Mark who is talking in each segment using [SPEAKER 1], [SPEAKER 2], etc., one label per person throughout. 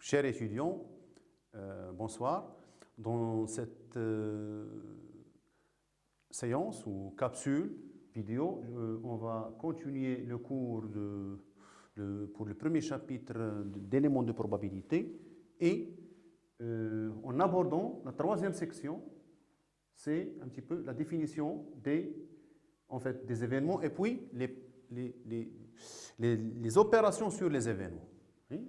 [SPEAKER 1] Chers étudiants, bonsoir. Dans cette séance ou capsule vidéo, on va continuer le cours pour le premier chapitre d'éléments de probabilité et en abordant la troisième section, c'est un petit peu la définition des événements et puis les opérations sur les événements. Oui?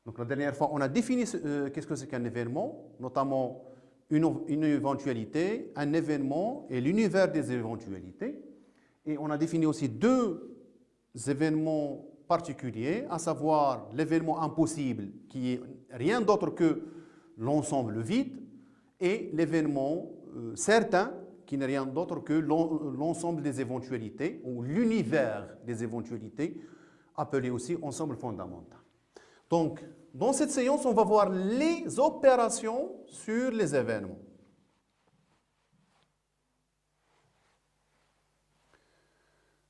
[SPEAKER 1] Donc la dernière fois, on a défini qu'est-ce que c'est qu'un événement, notamment une éventualité, un événement et l'univers des éventualités. Et on a défini aussi deux événements particuliers, à savoir l'événement impossible qui est rien d'autre que l'ensemble vide et l'événement certain qui n'est rien d'autre que l'ensemble des éventualités ou l'univers des éventualités, appelé aussi ensemble fondamental. Donc, dans cette séance, on va voir les opérations sur les événements.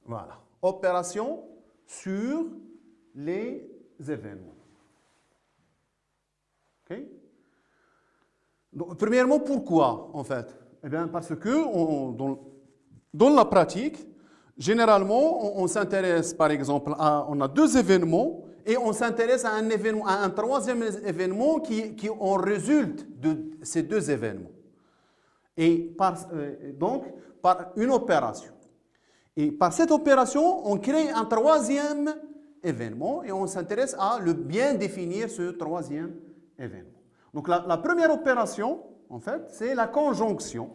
[SPEAKER 1] Voilà. Opérations sur les événements. Okay? Donc, premièrement, pourquoi, en fait? Eh bien, parce que dans la pratique, généralement, on s'intéresse, par exemple, on a deux événements et on s'intéresse à un événement, à un troisième événement qui en résulte de ces deux événements. Et donc, par une opération. Et par cette opération, on crée un troisième événement et on s'intéresse à bien définir ce troisième événement. Donc, la première opération, en fait, c'est la conjonction,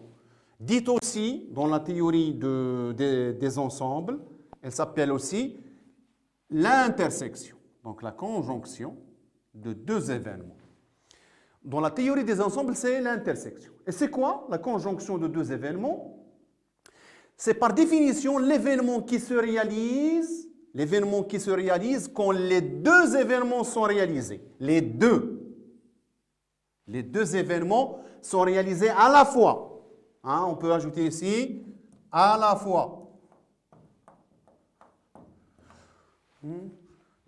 [SPEAKER 1] dite aussi dans la théorie des ensembles, elle s'appelle aussi l'intersection. Donc, la conjonction de deux événements. Dans la théorie des ensembles, c'est l'intersection. Et c'est quoi la conjonction de deux événements? C'est par définition l'événement qui se réalise quand les deux événements sont réalisés. Les deux événements sont réalisés à la fois. Hein, on peut ajouter ici à la fois.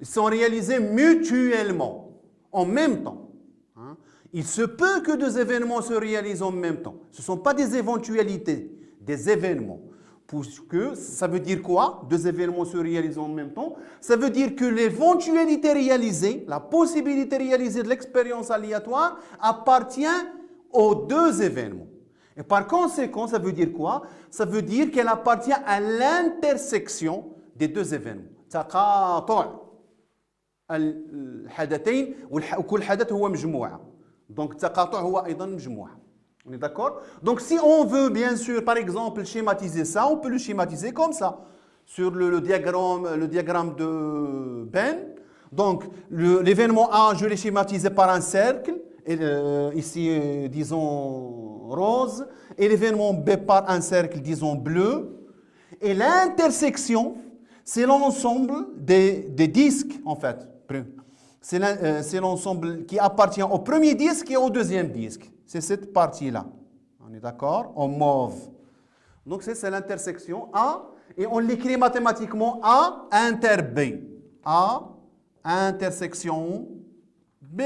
[SPEAKER 1] Ils sont réalisés mutuellement, en même temps. Hein. Il se peut que deux événements se réalisent en même temps. Ce ne sont pas des éventualités, des événements. Puisque ça veut dire quoi? Deux événements se réalisent en même temps. Ça veut dire que l'éventualité réalisée, la possibilité réalisée de l'expérience aléatoire appartient aux deux événements. Et par conséquent, ça veut dire quoi? Ça veut dire qu'elle appartient à l'intersection des deux événements. تقاطع الحدثين وكل حدث هو مجموعة. Donc تقاطع هو أيضا مجموعة. On est d'accord? Donc si on veut bien sûr par exemple schématiser ça, on peut le schématiser comme ça. Sur le diagramme de Ben. Donc l'événement A, je l'ai schématisé par un cercle. Et, ici disons rose. Et l'événement B par un cercle disons bleu. Et l'intersection, c'est l'ensemble des disques, en fait. C'est l'ensemble qui appartient au premier disque et au deuxième disque. C'est cette partie-là. On est d'accord? En mauve. Donc, c'est l'intersection A. Et on l'écrit mathématiquement A inter B. A intersection B.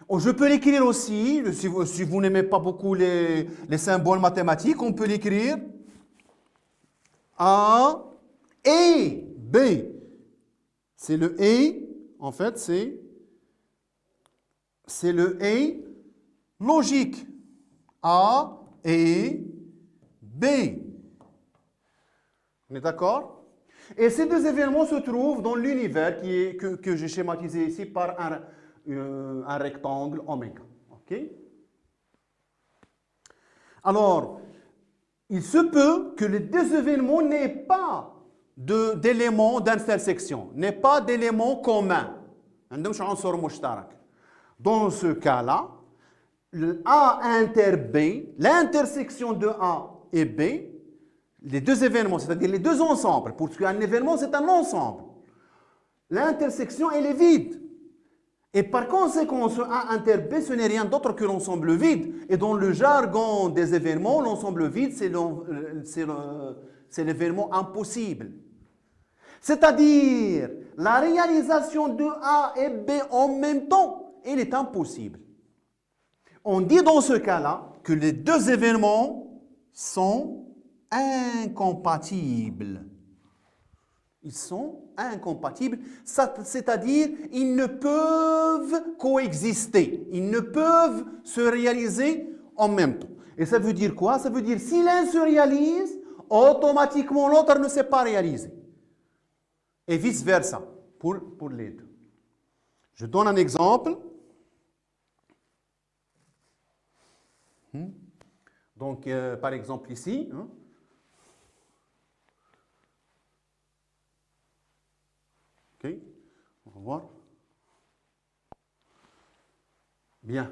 [SPEAKER 1] Je peux l'écrire aussi, si vous n'aimez pas beaucoup les symboles mathématiques, on peut l'écrire A et B. C'est le et, en fait, c'est le et logique. A et B. On est d'accord? Et ces deux événements se trouvent dans l'univers que j'ai schématisé ici par un rectangle oméga. OK? Alors, il se peut que les deux événements n'aient pas d'éléments d'intersection, n'aient pas d'éléments communs. Dans ce cas-là, le A inter B, l'intersection de A et B, les deux événements, c'est-à-dire les deux ensembles, parce qu'un événement, c'est un ensemble. L'intersection, elle est vide. Et par conséquent, ce A inter B, ce n'est rien d'autre que l'ensemble vide. Et dans le jargon des événements, l'ensemble vide, c'est l'événement impossible. C'est-à-dire, la réalisation de A et B en même temps, elle est impossible. On dit dans ce cas-là que les deux événements sont incompatibles. Ils sont incompatibles, c'est-à-dire ils ne peuvent coexister, ils ne peuvent se réaliser en même temps. Et ça veut dire quoi? Ça veut dire si l'un se réalise, automatiquement l'autre ne s'est pas réalisé. Et vice-versa pour les deux. Je donne un exemple. Donc, par exemple ici, ok, on va voir. Bien.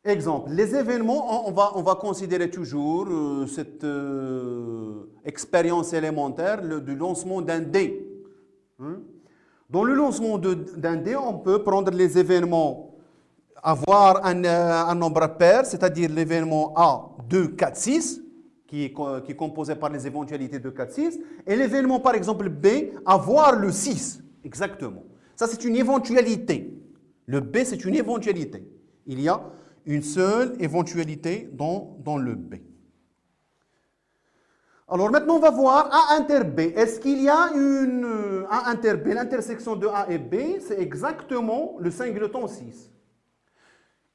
[SPEAKER 1] Exemple, les événements, on va considérer toujours cette expérience élémentaire du lancement d'un dé. Dans le lancement d'un dé, on peut prendre les événements, avoir un nombre pair, c'est-à-dire l'événement A, 2, 4, 6, qui est composé par les éventualités de 4, 6, et l'événement, par exemple, B, avoir le 6, exactement. Ça, c'est une éventualité. Le B, c'est une éventualité. Il y a une seule éventualité dans le B. Alors maintenant, on va voir A inter B. Est-ce qu'il y a une A inter B? L'intersection de A et B, c'est exactement le singleton 6.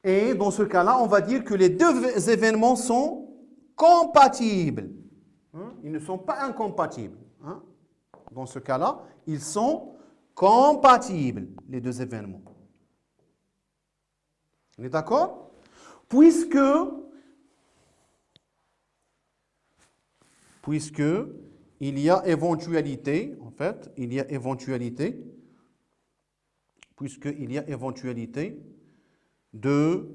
[SPEAKER 1] Et dans ce cas-là, on va dire que les deux événements sont compatibles. Ils ne sont pas incompatibles. Dans ce cas-là, ils sont compatibles, les deux événements. On est d'accord? Puisque il y a éventualité, en fait, il y a éventualité, puisqu'il y a éventualité de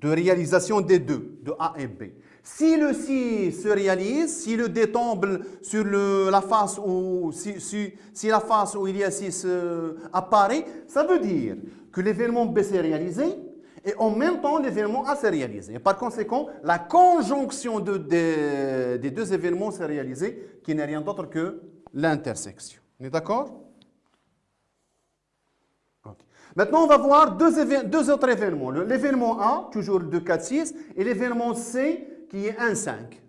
[SPEAKER 1] réalisation des deux, de A et B. Si le 6 se réalise, si le D tombe sur la face où, si la face où il y a 6 apparaît, ça veut dire que l'événement B s'est réalisé, et en même temps, l'événement A s'est réalisé. Et par conséquent, la conjonction des deux événements s'est réalisée, qui n'est rien d'autre que l'intersection. On est d'accord? Okay. Maintenant, on va voir deux autres événements. L'événement A, toujours 2, 4, 6, et l'événement C, qui est 1, 5.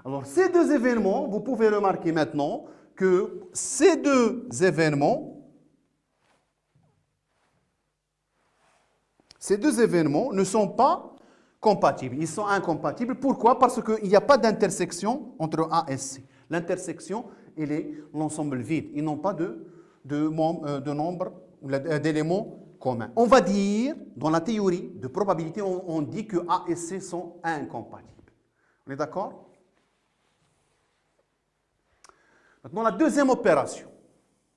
[SPEAKER 1] Alors, ces deux événements, vous pouvez remarquer maintenant que ces deux événements ne sont pas compatibles. Ils sont incompatibles. Pourquoi? Parce qu'il n'y a pas d'intersection entre A et C. L'intersection, elle est l'ensemble vide. Ils n'ont pas de nombre ou d'éléments communs. On va dire, dans la théorie de probabilité, on dit que A et C sont incompatibles. On est d'accord? Maintenant, la deuxième opération.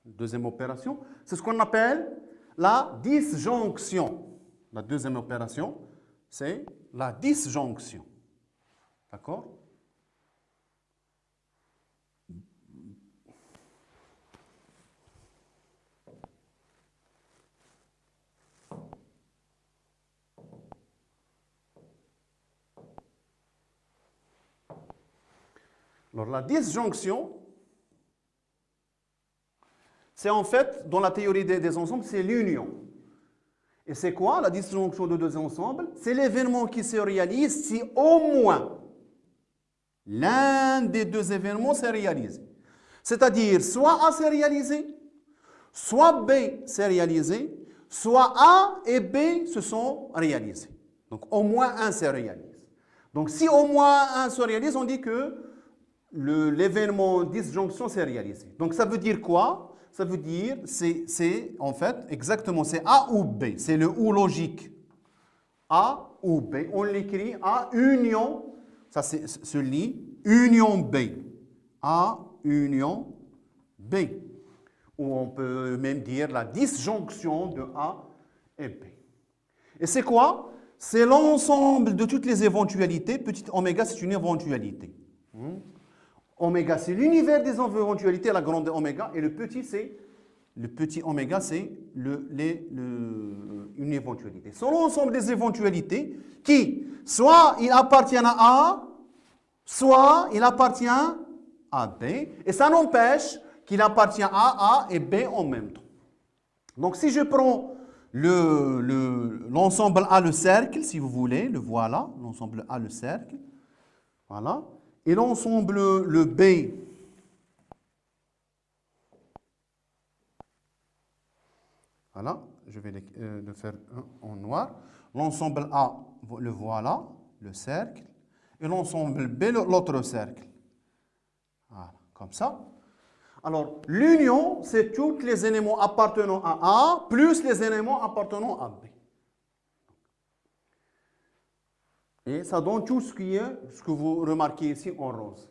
[SPEAKER 1] La deuxième opération, c'est ce qu'on appelle la disjonction. La deuxième opération, c'est la disjonction. D'accord? Alors, la disjonction, c'est en fait, dans la théorie des ensembles, c'est l'union. Et c'est quoi la disjonction de deux ensembles? C'est l'événement qui se réalise si au moins l'un des deux événements s'est réalisé. C'est-à-dire, soit A s'est réalisé, soit B s'est réalisé, soit A et B se sont réalisés. Donc, au moins un se réalise. Donc, si au moins un se réalise, on dit que l'événement disjonction s'est réalisé. Donc, ça veut dire quoi? Ça veut dire, c'est en fait, exactement, c'est A ou B. C'est le ou logique. A ou B. On l'écrit A union, ça se lit, union B. A union B. Ou on peut même dire la disjonction de A et B. Et c'est quoi? C'est l'ensemble de toutes les éventualités. Petit oméga, c'est une éventualité. Oméga, c'est l'univers des éventualités, la grande oméga, et le petit oméga, c'est une éventualité. C'est l'ensemble des éventualités qui, soit il appartient à A, soit il appartient à B, et ça n'empêche qu'il appartient à A et B en même temps. Donc, si je prends l'ensemble A, le cercle, si vous voulez, le voilà, l'ensemble A, le cercle, voilà, et l'ensemble le B, voilà, je vais le faire en noir, l'ensemble A, le voilà, le cercle, et l'ensemble B, l'autre cercle. Voilà, comme ça. Alors, l'union, c'est tous les éléments appartenant à A plus les éléments appartenant à B. Et ça donne tout ce que vous remarquez ici en rose.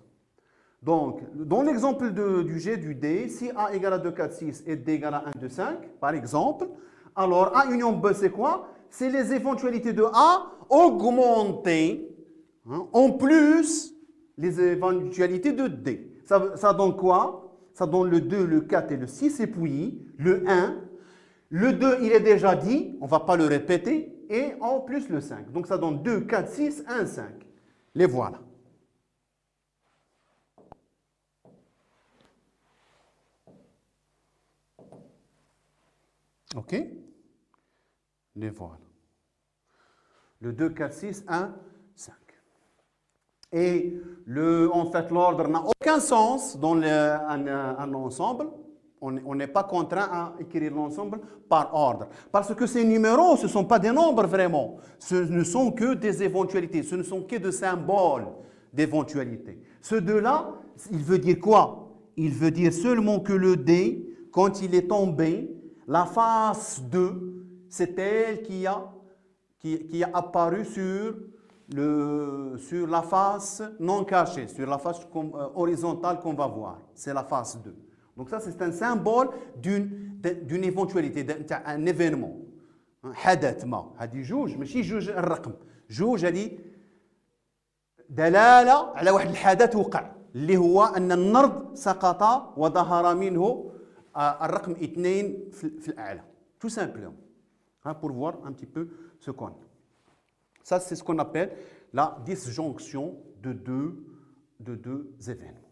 [SPEAKER 1] Donc, dans l'exemple du G, du D, si A égale à 2, 4, 6 et D égale à 1, 2, 5, par exemple, alors A union B, c'est quoi? C'est les éventualités de A augmentées en plus les éventualités de D. Ça donne quoi? Ça donne le 2, le 4 et le 6, et puis le 1. Le 2, il est déjà dit, on ne va pas le répéter, et en plus le 5. Donc ça donne 2, 4, 6, 1, 5. Les voilà. OK? Les voilà. Le 2, 4, 6, 1, 5. Et en fait, l'ordre n'a aucun sens dans un ensemble. On n'est pas contraint à écrire l'ensemble par ordre. Parce que ces numéros, ce ne sont pas des nombres vraiment. Ce ne sont que des éventualités. Ce ne sont que des symboles d'éventualité. Ce 2-là, il veut dire quoi? Il veut dire seulement que le D, quand il est tombé, la face 2, c'est elle qui a apparu sur la face non cachée, sur la face horizontale qu'on va voir. C'est la face 2. Donc ça, c'est un symbole d'une éventualité, d'un événement. حدث ما. هذه جوج ماشي جوج الرقم. جوج هذه دلالة على واحد الحدث وقع اللي هو أن النرد سقط وظهر منه الرقم 2 في الأعلى. Tout simplement. Pour voir un petit peu ce qu'on a. Ça, c'est ce qu'on appelle la disjonction de deux événements.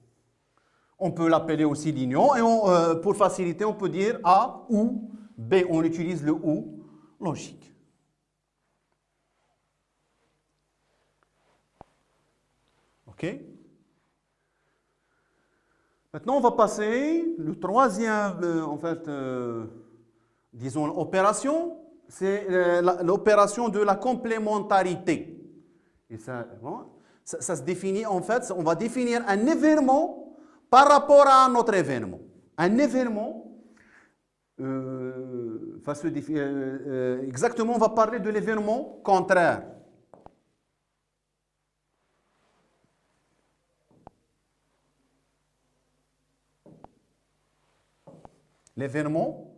[SPEAKER 1] On peut l'appeler aussi l'union, et pour faciliter, on peut dire A ou B. On utilise le ou logique. OK? Maintenant, on va passer le troisième, disons, opération. C'est l'opération de la complémentarité. Et ça se définit, en fait, on va définir un événement par rapport à un autre événement. Un événement va se définir, exactement, on va parler de l'événement contraire. L'événement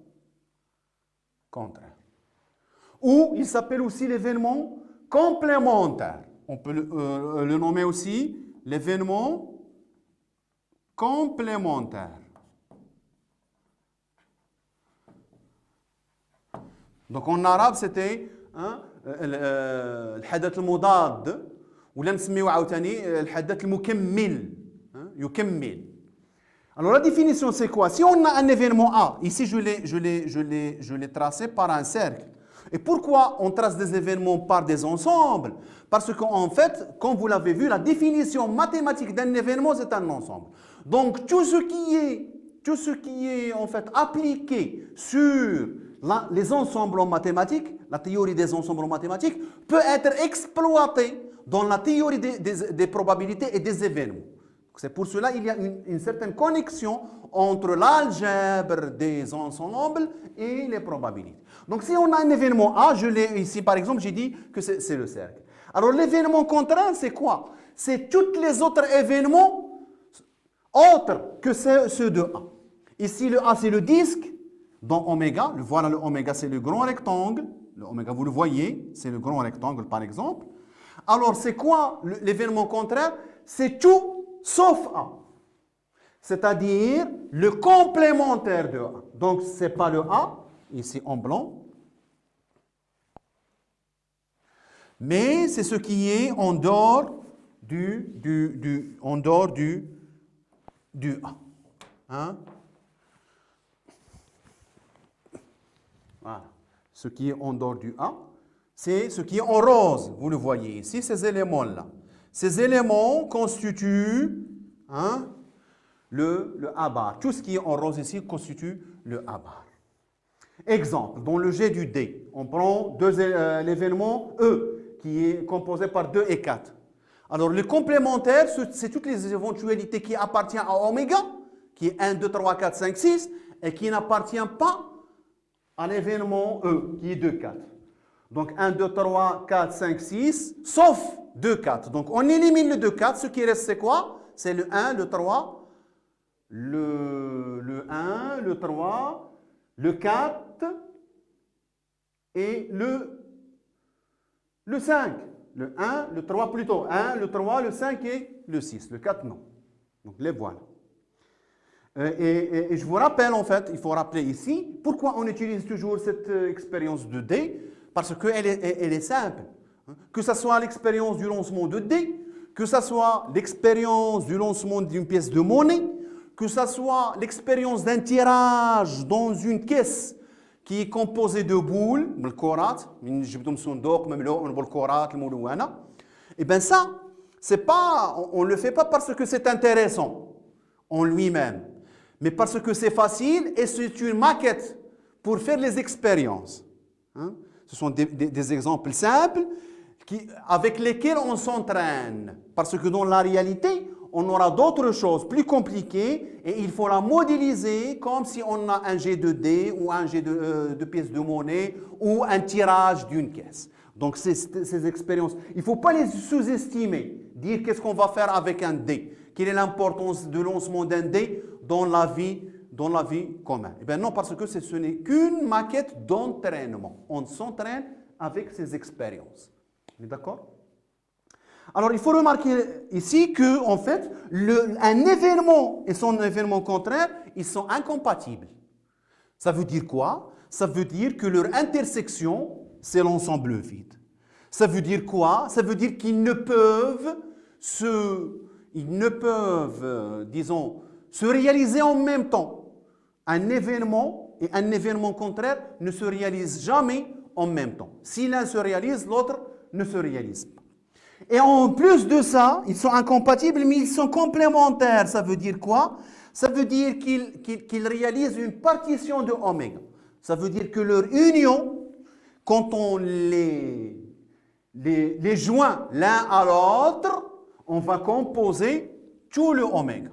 [SPEAKER 1] contraire. Ou il s'appelle aussi l'événement complémentaire. On peut le nommer aussi l'événement complémentaire. Donc en arabe c'était الحدث المضاد ولا نسميوه عاوتاني الحدث المكمل يكمل. Alors la définition c'est quoi? Si on a un événement A, ici je l'ai tracé par un cercle. Et pourquoi on trace des événements par des ensembles? Parce qu'en fait, comme vous l'avez vu, la définition mathématique d'un événement, c'est un ensemble. Donc tout ce qui est en fait appliqué sur les ensembles en mathématiques, la théorie des ensembles en mathématiques, peut être exploité dans la théorie des probabilités et des événements. C'est pour cela qu'il y a une certaine connexion entre l'algèbre des ensembles et les probabilités. Donc si on a un événement A, ici par exemple, j'ai dit que c'est le cercle. Alors l'événement contraire, c'est quoi? C'est tous les autres événements autres que ceux de A. Ici le A, c'est le disque dans oméga. Voilà, le oméga, c'est le grand rectangle. Le oméga, vous le voyez, c'est le grand rectangle par exemple. Alors c'est quoi l'événement contraire? C'est tout sauf A. C'est-à-dire le complémentaire de A. Donc, ce n'est pas le A, ici en blanc, mais c'est ce qui est en dehors du A. Hein? Voilà. Ce qui est en dehors du A, c'est ce qui est en rose. Vous le voyez ici, ces éléments-là. Ces éléments constituent hein, le A bar. Tout ce qui est en rose ici constitue le A bar. Exemple, dans le jet du D, on prend l'événement E, qui est composé par 2 et 4. Alors, le complémentaire, c'est toutes les éventualités qui appartiennent à oméga, qui est 1, 2, 3, 4, 5, 6, et qui n'appartient pas à l'événement E, qui est 2, 4. Donc, 1, 2, 3, 4, 5, 6, sauf 2, 4. Donc, on élimine le 2, 4. Ce qui reste, c'est quoi? C'est le 1, le 3, le 1, le 3, le 4 et le 5. Le 1, le 3 plutôt. 1, le 3, le 5 et le 6. Le 4, non. Donc, les voilà. Et je vous rappelle, en fait, il faut rappeler ici, pourquoi on utilise toujours cette expérience de D? Parce qu'elle est simple. Que ce soit l'expérience du lancement de D, que ce soit l'expérience du lancement d'une pièce de monnaie, que ce soit l'expérience d'un tirage dans une caisse qui est composée de boules, et bien ça, on ne le fait pas parce que c'est intéressant en lui-même, mais parce que c'est facile et c'est une maquette pour faire les expériences. Hein? Ce sont des exemples simples avec lesquels on s'entraîne. Parce que dans la réalité, on aura d'autres choses plus compliquées et il faut la modéliser comme si on a un jet de dés ou un jet de pièces de monnaie ou un tirage d'une caisse. Donc ces expériences, il ne faut pas les sous-estimer. Dire qu'est-ce qu'on va faire avec un dé. Quelle est l'importance du lancement d'un dé dans la vie commune? Eh bien non, parce que ce n'est qu'une maquette d'entraînement. On s'entraîne avec ces expériences. On est d'accord? Alors, il faut remarquer ici que, en fait, un événement et son événement contraire, ils sont incompatibles. Ça veut dire quoi? Ça veut dire que leur intersection, c'est l'ensemble vide. Ça veut dire quoi? Ça veut dire qu'ils ne peuvent disons, se réaliser en même temps. Un événement et un événement contraire ne se réalisent jamais en même temps. Si l'un se réalise, l'autre ne se réalise pas. Et en plus de ça, ils sont incompatibles, mais ils sont complémentaires. Ça veut dire quoi? Ça veut dire qu'ils réalisent une partition de oméga. Ça veut dire que leur union, quand on les joint l'un à l'autre, on va composer tout le oméga.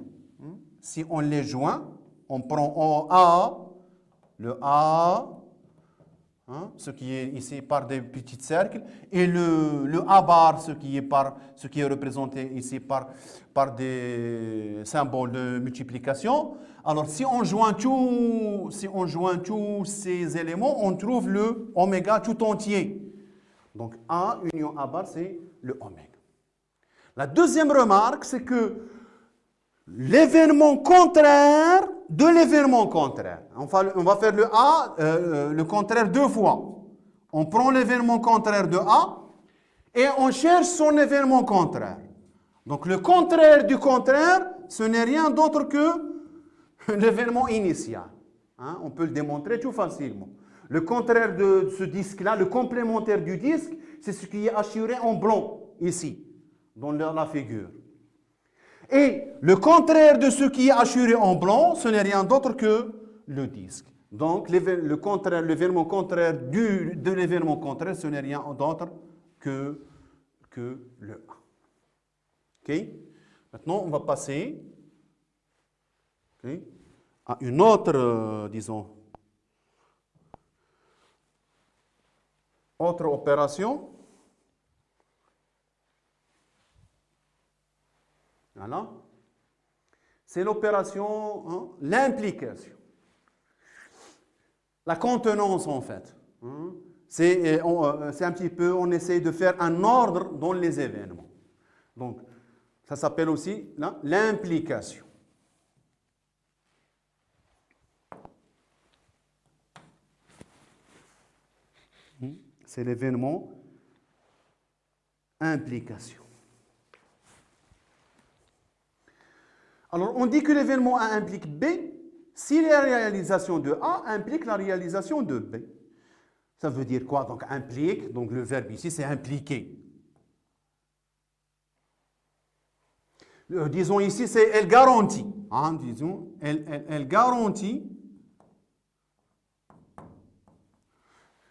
[SPEAKER 1] Si on les joint, on prend en A, le A, hein, ce qui est ici par des petits cercles, et le A bar, ce qui est représenté ici par des symboles de multiplication. Alors, si on joint tous ces éléments, on trouve le oméga tout entier. Donc, A union A bar, c'est le oméga. La deuxième remarque, c'est que l'événement contraire de l'événement contraire. On va faire le contraire 2 fois. On prend l'événement contraire de A et on cherche son événement contraire. Donc le contraire du contraire, ce n'est rien d'autre que l'événement initial. Hein? On peut le démontrer tout facilement. Le contraire de ce disque-là, le complémentaire du disque, c'est ce qui est assuré en blanc, ici, dans la figure. Et le contraire de ce qui est assuré en blanc, ce n'est rien d'autre que le disque. Donc, l'événement contraire de l'événement contraire, ce n'est rien d'autre que le A. OK? Maintenant, on va passer à une autre, disons, autre opération. Voilà. C'est l'opération, hein, l'implication. La contenance, en fait. Hein. C'est un petit peu, on essaie de faire un ordre dans les événements. Donc, ça s'appelle aussi l'implication. C'est l'événement implication. Alors, on dit que l'événement A implique B si la réalisation de A implique la réalisation de B. Ça veut dire quoi? Donc implique, donc le verbe ici c'est impliquer. Disons ici c'est elle garantit. Hein, disons, elle garantit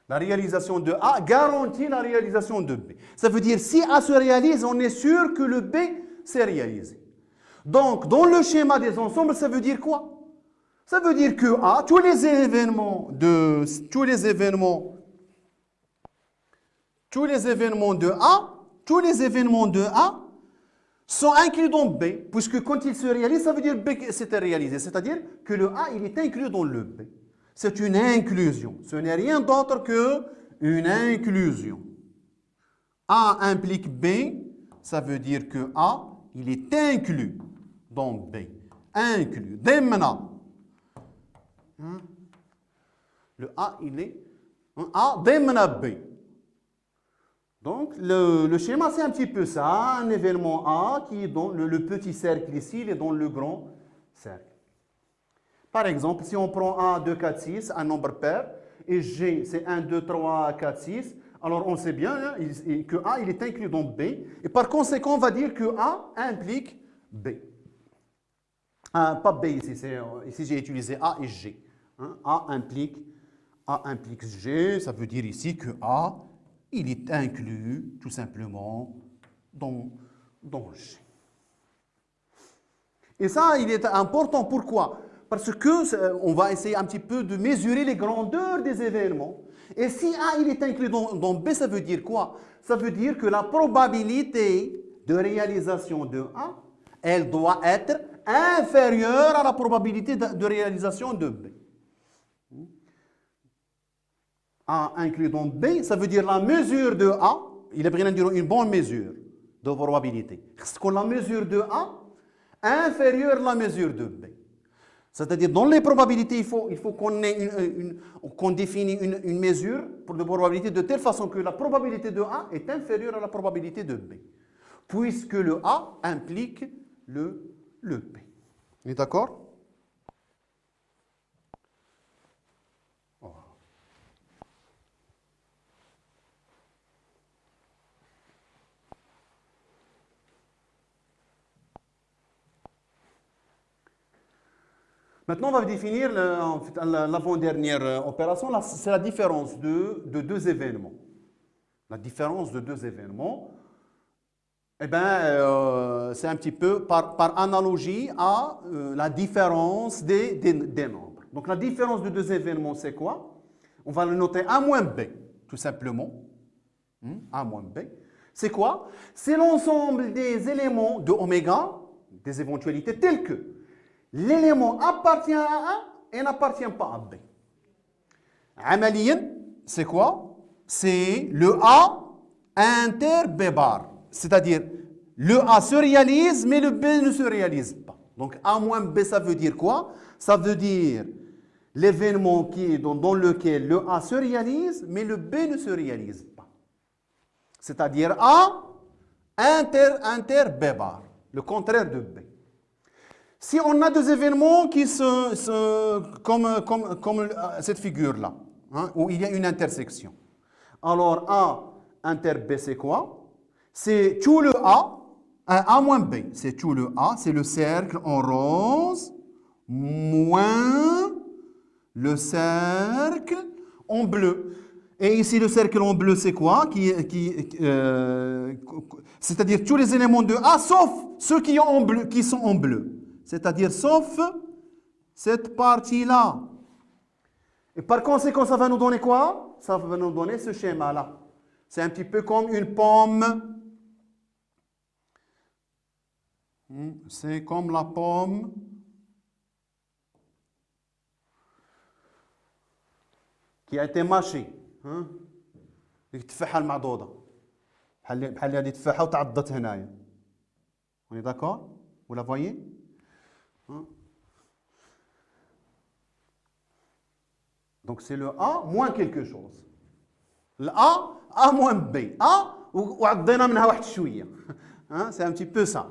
[SPEAKER 1] la réalisation de A, garantit la réalisation de B. Ça veut dire si A se réalise, on est sûr que le B s'est réalisé. Donc dans le schéma des ensembles, ça veut dire quoi? Ça veut dire que A, tous les événements de A sont inclus dans B, puisque quand il se réalise, ça veut dire B s'était réalisé. C'est-à-dire que le A, il est inclus dans le B. C'est une inclusion. Ce n'est rien d'autre qu'une inclusion. A implique B, ça veut dire que A, il est inclus dans B. Inclus. Demna. Le A, il est A demna B. Donc, le schéma, c'est un petit peu ça. Un événement A qui est dans le petit cercle ici, il est dans le grand cercle. Par exemple, si on prend 1, 2, 4, 6, un nombre pair, et G, c'est 1, 2, 3, 4, 6, alors on sait bien hein, que A, il est inclus dans B, et par conséquent, on va dire que A implique B. Pas B ici, ici j'ai utilisé A et G. Hein, A implique G, ça veut dire ici que A, il est inclus tout simplement dans G. Et ça, il est important. Pourquoi? Parce qu'on va essayer un petit peu de mesurer les grandeurs des événements. Et si A il est inclus dans B, ça veut dire quoi? Ça veut dire que la probabilité de réalisation de A, elle doit être inférieure à la probabilité de réalisation de B. A inclus dans B, ça veut dire la mesure de A, il est bien une bonne mesure de probabilité. Parce que la mesure de A inférieure à la mesure de B. C'est-à-dire, dans les probabilités, il faut qu'on définisse une mesure de probabilité de telle façon que la probabilité de A est inférieure à la probabilité de B. Puisque le A implique le B. On est d'accord? Maintenant, on va définir l'avant-dernière opération. C'est la différence de deux événements. La différence de deux événements, eh bien, c'est un petit peu par analogie à la différence des nombres. Donc, la différence de deux événements, c'est quoi? On va le noter A moins B, tout simplement. A moins B. C'est quoi? C'est l'ensemble des éléments de oméga, des éventualités telles que l'élément appartient à A et n'appartient pas à B. Amaliyan, c'est quoi? C'est le A inter B bar. C'est-à-dire, le A se réalise, mais le B ne se réalise pas. Donc, A moins B, ça veut dire quoi? Ça veut dire l'événement dans lequel le A se réalise, mais le B ne se réalise pas. C'est-à-dire A inter B bar. Le contraire de B. Si on a deux événements qui comme cette figure-là, hein, où il y a une intersection. Alors, A inter B, c'est quoi? C'est tout le A moins B. C'est tout le A, c'est le cercle en rose, moins le cercle en bleu. Et ici, le cercle en bleu, c'est quoi? C'est-à-dire tous les éléments de A, sauf ceux qui sont en bleu. C'est-à-dire sauf cette partie-là. Et par conséquent, ça va nous donner quoi? Ça va nous donner ce schéma-là. C'est un petit peu comme une pomme. C'est comme la pomme qui a été mâchée. التفاحة المعضوضة بحال هذه التفاحة وتعضت هنايا. On est d'accord? Vous la voyez? Donc c'est le A moins quelque chose. Le A moins B. A وعضينا منها واحد شوية. C'est un petit peu ça.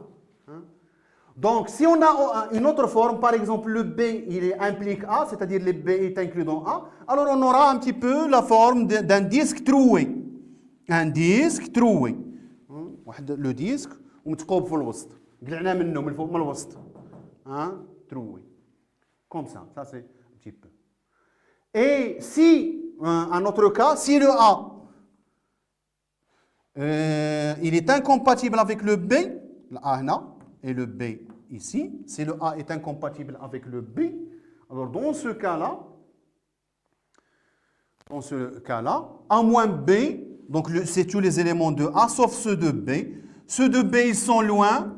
[SPEAKER 1] Donc, si on a une autre forme, par exemple, le B, il implique A, c'est-à-dire le B est inclus dans A, alors on aura un petit peu la forme d'un disque troué. Un disque troué. Le disque, ومتقوب في الوسط. قلعنا منه من فوق من الوسط. Troué. Comme ça c'est un petit peu. Et si, un autre cas, si le A, il est incompatible avec le B, le A et le B ici, si le A est incompatible avec le B, alors dans ce cas-là, A moins B, donc c'est tous les éléments de A sauf ceux de B. Ceux de B, ils sont loin,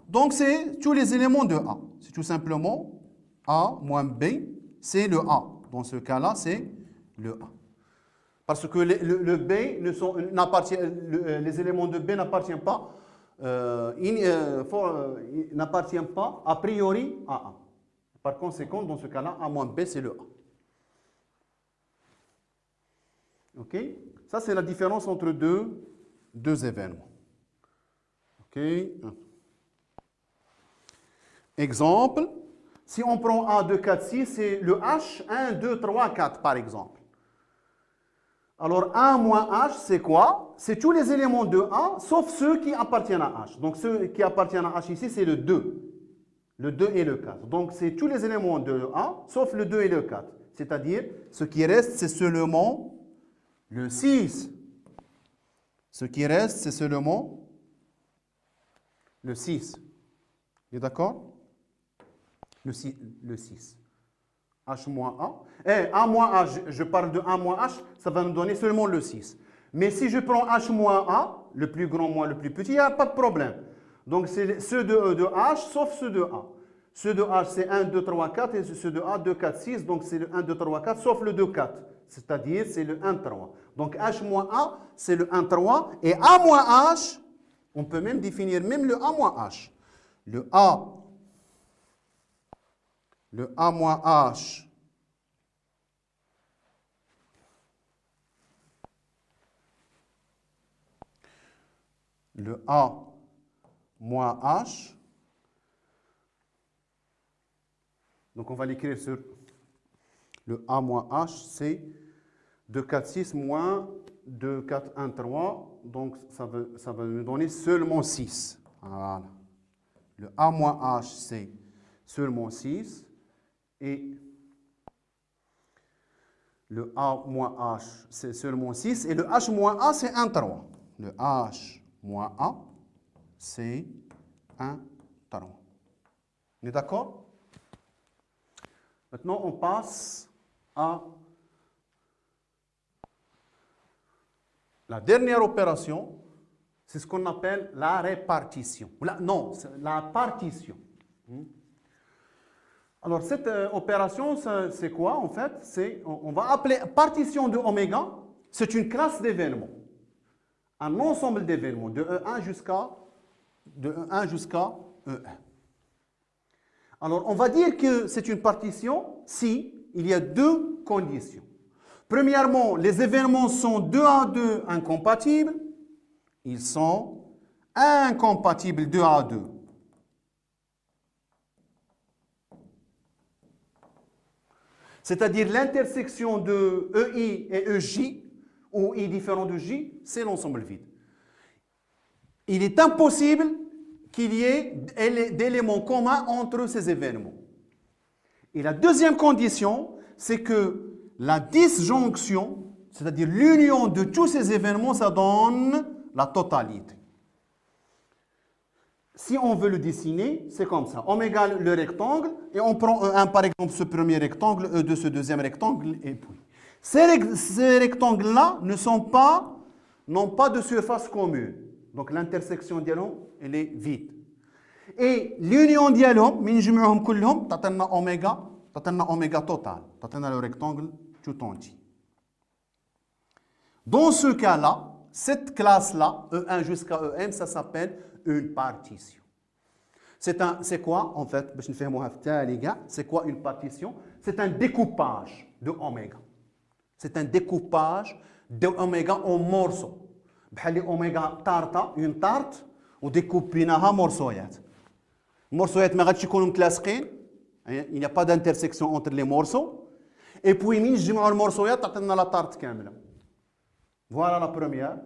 [SPEAKER 1] donc c'est tous les éléments de A. C'est tout simplement A moins B, c'est le A. Dans ce cas-là, c'est le A. Parce que le B les éléments de B n'appartiennent pas, a priori à A. Par conséquent, dans ce cas-là, A moins B, c'est le A. OK? Ça, c'est la différence entre deux événements. OK? Exemple, si on prend A, 2, 4, 6, c'est le H, 1, 2, 3, 4, par exemple. Alors, 1 moins H, c'est quoi? C'est tous les éléments de A, sauf ceux qui appartiennent à H. Donc, ceux qui appartiennent à H ici, c'est le 2. Le 2 et le 4. Donc, c'est tous les éléments de A, sauf le 2 et le 4. C'est-à-dire, ce qui reste, c'est seulement le 6. Ce qui reste, c'est seulement le 6. Vous êtes d'accord? Le 6. H moins A. Et A moins H, je parle de A moins H, ça va me donner seulement le 6. Mais si je prends H moins A, le plus grand moins le plus petit, il n'y a pas de problème. Donc, c'est ceux de H, sauf ceux de A. Ceux de H, c'est 1, 2, 3, 4, et ceux de A, 2, 4, 6. Donc, c'est le 1, 2, 3, 4, sauf le 2, 4. C'est-à-dire, c'est le 1, 3. Donc, H moins A, c'est le 1, 3. Et A moins H, on peut même définir même le A moins H. Le A moins H, le A moins H, donc on va l'écrire sur le A moins H, c'est 2, 4, 6 moins 2, 4, 1, 3, donc ça va nous donner seulement 6. Voilà. Le A moins H, c'est seulement 6. Et le A moins H, c'est seulement 6. Et le H moins A, c'est 1, 3. Le H moins A, c'est 1, 3. On est d'accord? Maintenant, on passe à la dernière opération. C'est ce qu'on appelle la répartition. Non, la partition. Alors, cette opération, c'est quoi en fait? On va appeler partition de oméga, c'est une classe d'événements. Un ensemble d'événements de E1 jusqu'à E1. Alors, on va dire que c'est une partition si il y a deux conditions. Premièrement, les événements sont 2 à 2 incompatibles. Ils sont incompatibles 2 à 2. C'est-à-dire l'intersection de EI et EJ, ou I différent de J, c'est l'ensemble vide. Il est impossible qu'il y ait d'éléments communs entre ces événements. Et la deuxième condition, c'est que la disjonction, c'est-à-dire l'union de tous ces événements, ça donne la totalité. Si on veut le dessiner, c'est comme ça. Oméga le rectangle, et on prend E1 par exemple ce premier rectangle, E2 ce deuxième rectangle, et puis. Ces rectangles-là n'ont pas de surface commune. Donc l'intersection dialogue, elle est vide. Et l'union dialogue, minjmuhum kullhum, tatana oméga total. Tatana le rectangle tout entier. Dans ce cas-là, cette classe-là, E1 jusqu'à EM, ça s'appelle une partition. C'est quoi, en fait, c'est quoi une partition? C'est un découpage de oméga. C'est un découpage de oméga en morceaux. بحال oméga tarta, une tarte, وديكوبيناها morceaux. المرسويات ما غاديش يكونوا متلاصقين. Il n'y a pas d'intersection entre les morceaux. Et puis, من نجمعوا المرسويات تعطينا لا طارت كاملة. Voilà la première.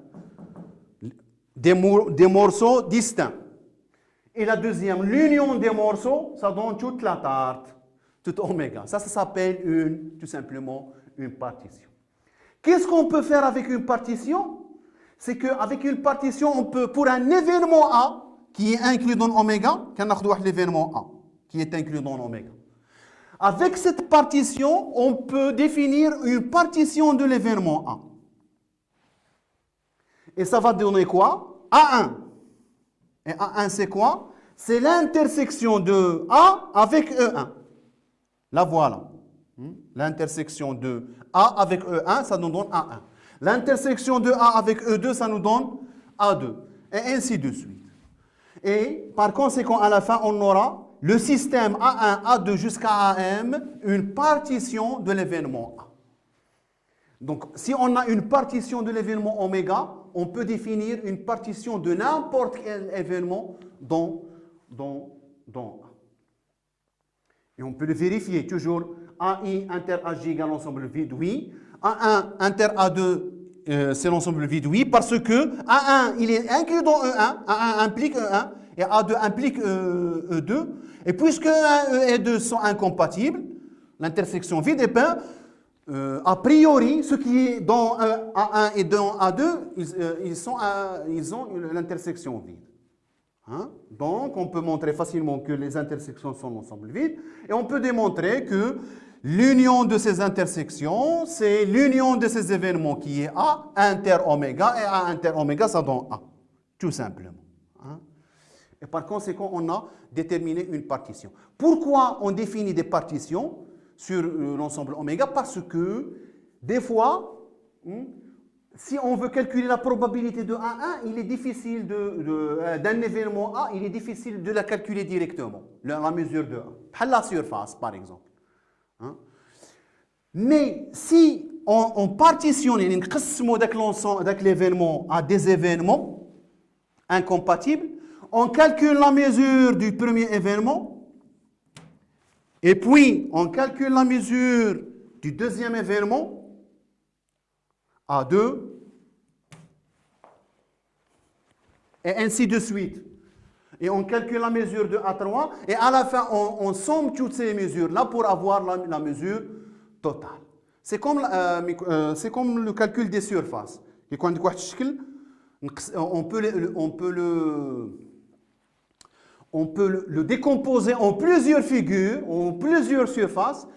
[SPEAKER 1] Des morceaux distincts. Et la deuxième, l'union des morceaux, ça donne toute la tarte, toute oméga. Ça s'appelle tout simplement une partition. Qu'est-ce qu'on peut faire avec une partition? C'est qu'avec une partition, on peut, pour un événement A, qui est inclus dans oméga, qu'on a l'événement A, qui est inclus dans oméga. Avec cette partition, on peut définir une partition de l'événement A. Et ça va donner quoi? A1. Et A1, c'est quoi? C'est l'intersection de A avec E1. La voilà. L'intersection de A avec E1, ça nous donne A1. L'intersection de A avec E2, ça nous donne A2. Et ainsi de suite. Et par conséquent, à la fin, on aura le système A1, A2 jusqu'à AM, une partition de l'événement A. Donc, si on a une partition de l'événement oméga, on peut définir une partition de n'importe quel événement dans A. Et on peut le vérifier toujours. AI inter AJ égale l'ensemble vide, oui. A1 inter A2, c'est l'ensemble vide, oui, parce que A1, il est inclus dans E1, A1 implique E1, et A2 implique E2. Et puisque E1 et E2 sont incompatibles, l'intersection vide, eh bien, a priori, ce qui est dans A1 et dans A2, ils ont l'intersection vide. Hein? Donc, on peut montrer facilement que les intersections sont l'ensemble vide, et on peut démontrer que l'union de ces intersections, c'est l'union de ces événements qui est A inter oméga, et A inter oméga, ça donne A, tout simplement. Hein? Et par conséquent, on a déterminé une partition. Pourquoi on définit des partitions sur l'ensemble oméga? Parce que, des fois, si on veut calculer la probabilité de A1, il est difficile d'un événement A, il est difficile de la calculer directement, la mesure de A. La surface, par exemple. Hein? Mais si on partitionne l'événement à des événements incompatibles, on calcule la mesure du premier événement, et puis on calcule la mesure du deuxième événement, A2, et ainsi de suite. Et on calcule la mesure de A3, et à la fin, on somme toutes ces mesures-là pour avoir la mesure totale. C'est comme le calcul des surfaces. Et quand on peut le décomposer en plusieurs figures, en plusieurs surfaces,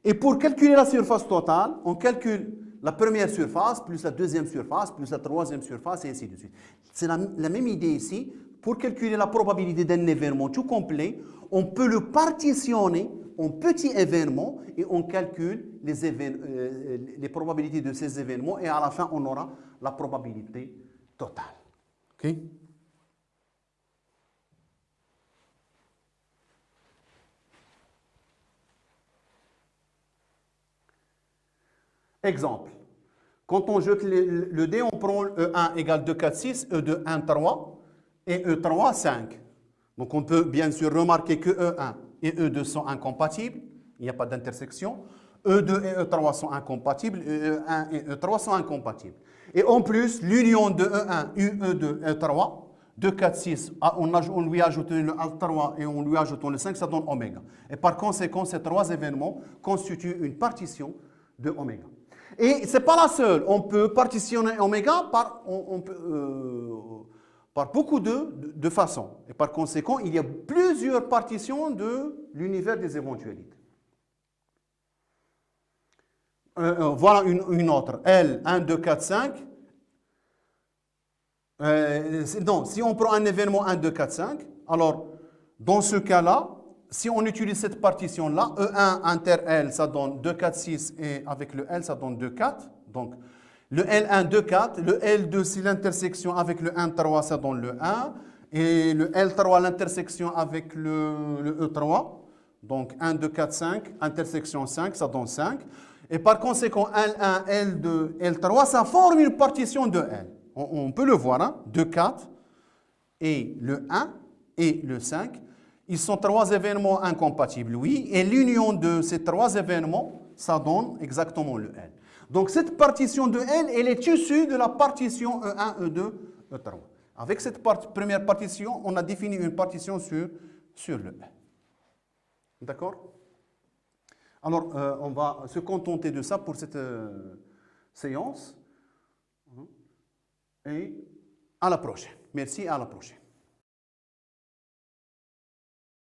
[SPEAKER 1] et pour calculer la surface totale, on calcule la première surface, plus la deuxième surface, plus la troisième surface, et ainsi de suite. C'est la même idée ici. Pour calculer la probabilité d'un événement tout complet, on peut le partitionner en petits événements et on calcule les probabilités de ces événements et à la fin, on aura la probabilité totale. OK? Exemple. Quand on jette le dé, on prend E1 égale 2, 4, 6, E2, 1, 3 et E3, 5. Donc on peut bien sûr remarquer que E1 et E2 sont incompatibles. Il n'y a pas d'intersection. E2 et E3 sont incompatibles. E1 et E3 sont incompatibles. Et en plus, l'union de E1, E2, E3, 2, 4, 6, on lui ajoute le A3 et on lui ajoute le 5, ça donne oméga. Et par conséquent, ces trois événements constituent une partition de oméga. Et ce n'est pas la seule. On peut partitionner oméga par beaucoup de façons. Et par conséquent, il y a plusieurs partitions de l'univers des éventualités. Voilà une autre. L, 1, 2, 4, 5. Non, si on prend un événement 1, 2, 4, 5, alors dans ce cas-là, si on utilise cette partition-là, E1 inter L, ça donne 2, 4, 6, et avec le L, ça donne 2, 4. Donc, le L1, 2, 4. Le L2, c'est l'intersection avec le 1, 3, ça donne le 1. Et le L3, l'intersection avec le E3. Donc, 1, 2, 4, 5. Intersection 5, ça donne 5. Et par conséquent, L1, L2, L3, ça forme une partition de L. On peut le voir, hein? 2, 4 et le 1 et le 5. Ils sont trois événements incompatibles, oui, et l'union de ces trois événements, ça donne exactement le L. Donc cette partition de L, elle est issue de la partition E1, E2, E3. Avec cette première partition, on a défini une partition sur le L. D'accord? Alors, on va se contenter de ça pour cette séance. Et à la prochaine. Merci, à la prochaine.